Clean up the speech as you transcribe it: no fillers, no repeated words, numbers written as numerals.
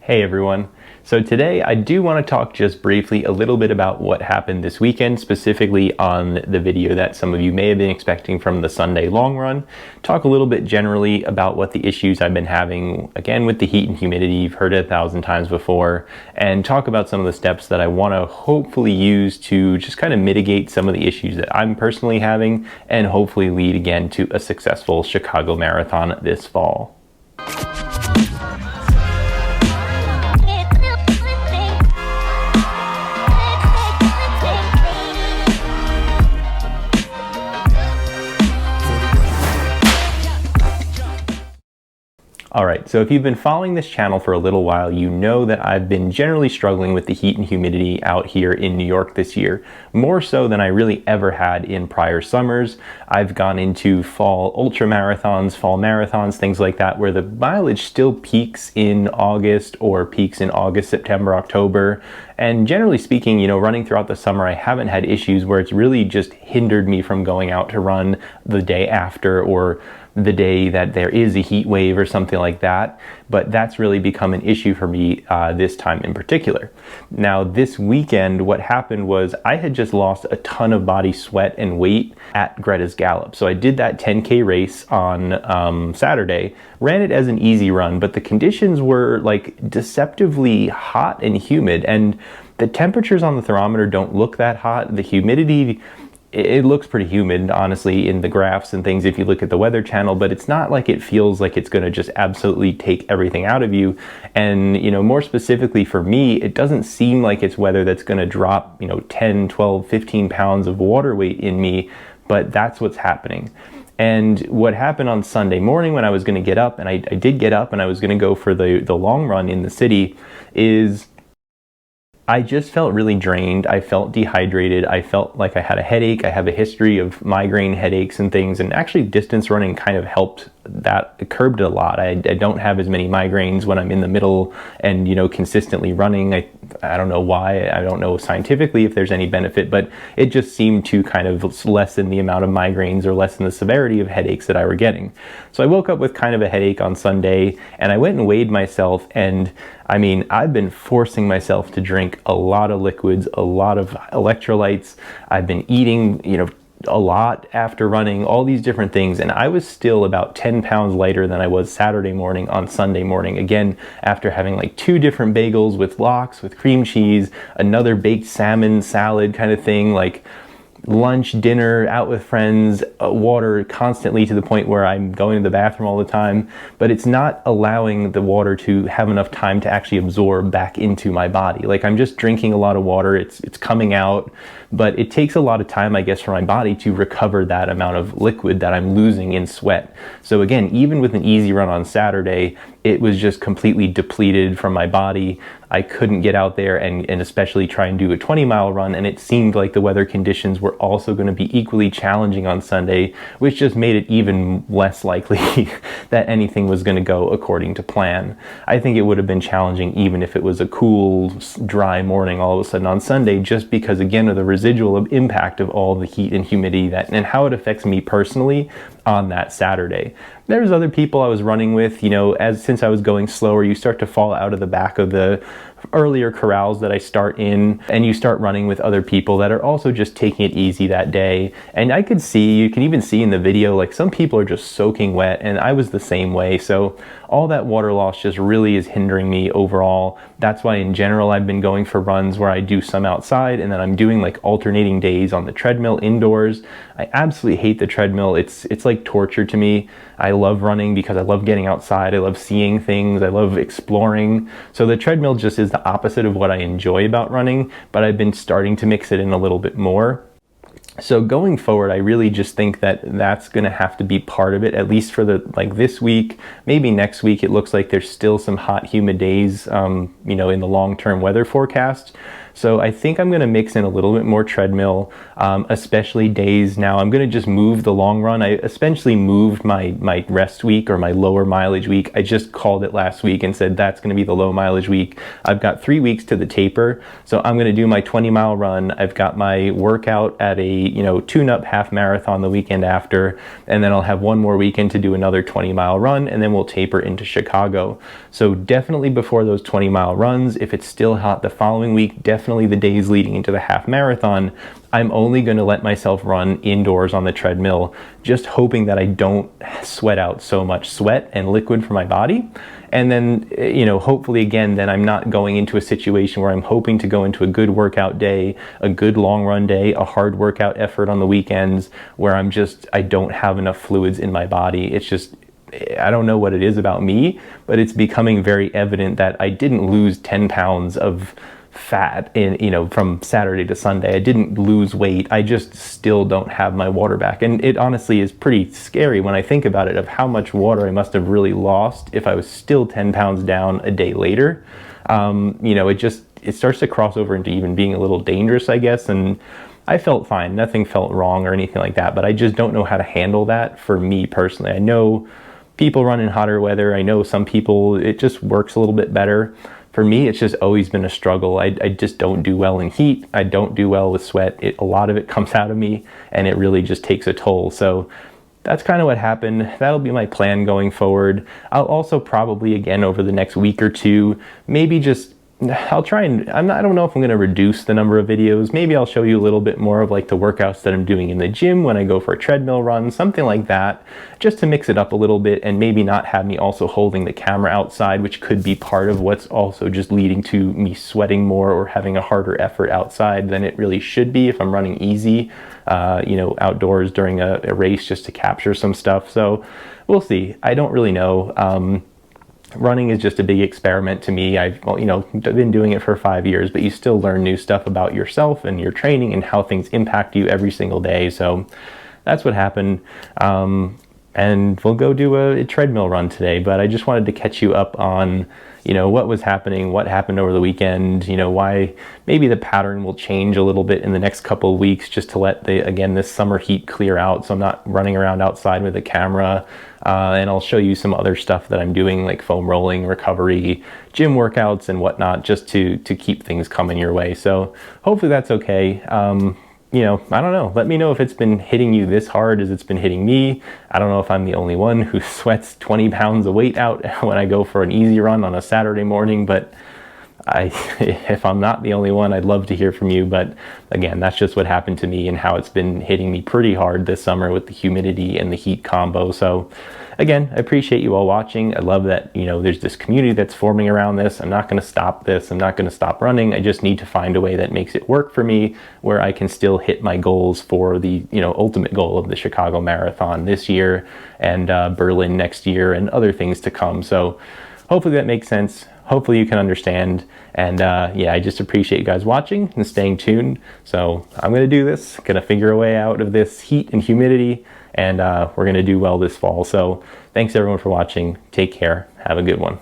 Hey everyone. So today I do want to talk just briefly a little bit about what happened this weekend, specifically on the video that some of you may have been expecting from the Sunday long run. Talk a little bit generally about what the issues I've been having, again, with the heat and humidity. You've heard it 1,000 times before, and talk about some of the steps that I want to hopefully use to just kind of mitigate some of the issues that I'm personally having and hopefully lead again to a successful Chicago Marathon this fall. Alright, so if you've been following this channel for a little while, you know that I've been generally struggling with the heat and humidity out here in New York this year, more so than I really ever had in prior summers. I've gone into fall ultra marathons, fall marathons, things like that, where the mileage still peaks in August or peaks in August, September, October. And generally speaking, running throughout the summer, I haven't had issues where it's really just hindered me from going out to run the day after or the day that there is a heat wave or something like that. But that's really become an issue for me this time in particular. Now, this weekend, what happened was I had just lost a ton of body sweat and weight at Greta's Gallop. So I did that 10K race on Saturday, ran it as an easy run, but the conditions were like deceptively hot and humid, and the temperatures on the thermometer don't look that hot. The humidity, it looks pretty humid, honestly, in the graphs and things if you look at the Weather Channel, but it's not like it feels like it's going to just absolutely take everything out of you. And, more specifically for me, it doesn't seem like it's weather that's going to drop, 10, 12, 15 pounds of water weight in me, but that's what's happening. And what happened on Sunday morning when I was going to get up, and I did get up and I was going to go for the long run in the city, is I just felt really drained. I felt dehydrated. I felt like I had a headache. I have a history of migraine headaches and things, and actually distance running kind of helped that. It curbed it a lot. I don't have as many migraines when I'm in the middle and, consistently running. I don't know why. I don't know scientifically if there's any benefit, but it just seemed to kind of lessen the amount of migraines or lessen the severity of headaches that I were getting. So I woke up with kind of a headache on Sunday, and I went and weighed myself, and I've been forcing myself to drink a lot of liquids, a lot of electrolytes. I've been eating, a lot after running, all these different things, and I was still about 10 pounds lighter than I was Saturday morning on Sunday morning, again after having like 2 different bagels with lox, with cream cheese, another baked salmon salad kind of thing, like lunch, dinner, out with friends, water constantly to the point where I'm going to the bathroom all the time, but it's not allowing the water to have enough time to actually absorb back into my body. Like, I'm just drinking a lot of water, it's coming out, but it takes a lot of time, I guess, for my body to recover that amount of liquid that I'm losing in sweat. So again, even with an easy run on Saturday, it was just completely depleted from my body. I couldn't get out there and especially try and do a 20-mile run, and it seemed like the weather conditions were also going to be equally challenging on Sunday, which just made it even less likely that anything was going to go according to plan. I think it would have been challenging even if it was a cool, dry morning all of a sudden on Sunday, just because, again, of the residual impact of all the heat and humidity and how it affects me personally on that Saturday. There's other people I was running with, since I was going slower, you start to fall out of the back of the earlier corrals that I start in, and you start running with other people that are also just taking it easy that day. And you can even see in the video, like, some people are just soaking wet, and I was the same way. So all that water loss just really is hindering me overall. That's why in general I've been going for runs where I do some outside, and then I'm doing like alternating days on the treadmill indoors. I absolutely hate the treadmill. It's like torture to me. I love running because I love getting outside. I love seeing things. I love exploring. So the treadmill just is the opposite of what I enjoy about running, but I've been starting to mix it in a little bit more. So going forward, I really just think that that's going to have to be part of it, at least for this week, maybe next week. It looks like there's still some hot, humid days, in the long-term weather forecast. So I think I'm going to mix in a little bit more treadmill, especially days now. I'm going to just move the long run. I essentially moved my rest week or my lower mileage week. I just called it last week and said that's going to be the low mileage week. I've got 3 weeks to the taper. So I'm going to do my 20-mile run. I've got my workout at a, tune-up half marathon the weekend after, and then I'll have one more weekend to do another 20-mile run, and then we'll taper into Chicago. So definitely before those 20-mile runs, if it's still hot the following week, definitely the days leading into the half marathon, I'm only going to let myself run indoors on the treadmill, just hoping that I don't sweat out so much sweat and liquid from my body. And then, hopefully again, then I'm not going into a situation where I'm hoping to go into a good workout day, a good long run day, a hard workout effort on the weekends where I don't have enough fluids in my body. It's just, I don't know what it is about me, but it's becoming very evident that I didn't lose 10 pounds of fat from Saturday to Sunday. I didn't lose weight. I just still don't have my water back. And it honestly is pretty scary when I think about it, of how much water I must have really lost if I was still 10 pounds down a day later. It starts to cross over into even being a little dangerous, I guess. And I felt fine. Nothing felt wrong or anything like that, but I just don't know how to handle that for me personally. I know people run in hotter weather. I know some people, it just works a little bit better. For me, it's just always been a struggle. I just don't do well in heat. I don't do well with sweat. A lot of it comes out of me, and it really just takes a toll. So that's kind of what happened. That'll be my plan going forward. I'll also probably, again, over the next week or two, maybe just I'll try and, I don't know if I'm going to reduce the number of videos. Maybe I'll show you a little bit more of like the workouts that I'm doing in the gym when I go for a treadmill run, something like that, just to mix it up a little bit and maybe not have me also holding the camera outside, which could be part of what's also just leading to me sweating more or having a harder effort outside than it really should be if I'm running easy, outdoors during a race just to capture some stuff. So we'll see. I don't really know. Running is just a big experiment to me. I've been doing it for 5 years, but you still learn new stuff about yourself and your training and how things impact you every single day. So that's what happened. And we'll go do a treadmill run today, but I just wanted to catch you up on, what was happening, what happened over the weekend, why maybe the pattern will change a little bit in the next couple of weeks, just to let this summer heat clear out so I'm not running around outside with a camera. And I'll show you some other stuff that I'm doing, like foam rolling, recovery, gym workouts and whatnot, just to keep things coming your way. So hopefully that's okay. I don't know. Let me know if it's been hitting you this hard as it's been hitting me. I don't know if I'm the only one who sweats 20 pounds of weight out when I go for an easy run on a Saturday morning, but if I'm not the only one, I'd love to hear from you. But again, that's just what happened to me and how it's been hitting me pretty hard this summer with the humidity and the heat combo. So again, I appreciate you all watching. I love that, there's this community that's forming around this. I'm not going to stop this. I'm not going to stop running. I just need to find a way that makes it work for me, where I can still hit my goals for the, ultimate goal of the Chicago Marathon this year and Berlin next year and other things to come. So hopefully that makes sense. Hopefully you can understand. And I just appreciate you guys watching and staying tuned. So I'm going to do this, going to figure a way out of this heat and humidity, and we're going to do well this fall. So thanks everyone for watching. Take care. Have a good one.